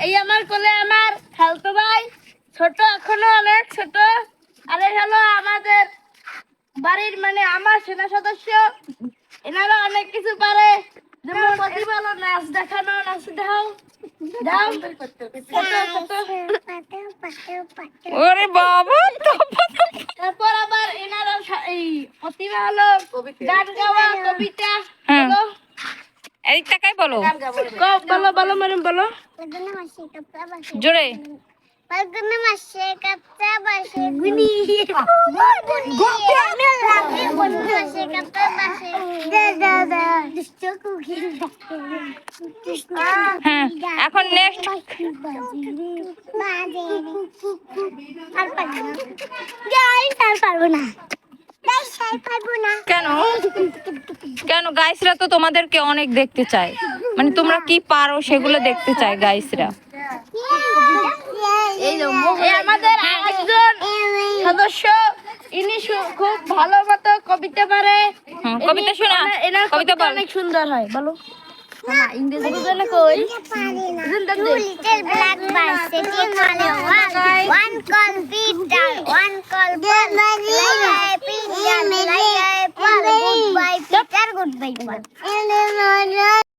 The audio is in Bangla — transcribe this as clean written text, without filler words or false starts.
এই আমার কোলে আমার খালতো ভাই, ছোট এখনো অনেক ছোট। আর এই হলো আমাদের বাড়ির মানে আমার সেনা সদস্য। এনারা অনেক কিছু পারে, যেমন প্রতিভালো নাচ দেখানো, নাচ দেখাও যাও। ওরে বাবা, তারপর আবার এনারা এই প্রতিভা হলো গান গাওয়া, কবিতা হ্যাঁ। বলো। এই টাকাই বলো, বলো বলো ম্যাডাম বলো। জোরে। হ্যাঁ, এখন নেক্সট। কেন কেন গাইসরা তো তোমাদেরকে অনেক দেখতে চায়, মানে তোমরা কি পারো সেগুলো দেখতে চায় গাইসরা। এই আমাদের আরেকজন সদস্য, ইনি খুব ভালো মতো কবিতা পারে। কবিতা শোনা, এনার কবিতা কবিতা বল। অনেক সুন্দর হয়, বলো। ইংরেজি বুঝলে কই? Little black birds sitting on a wall. One called Peter, one called Paul. Like a Peter, like a Paul. Goodbye Peter, goodbye Paul.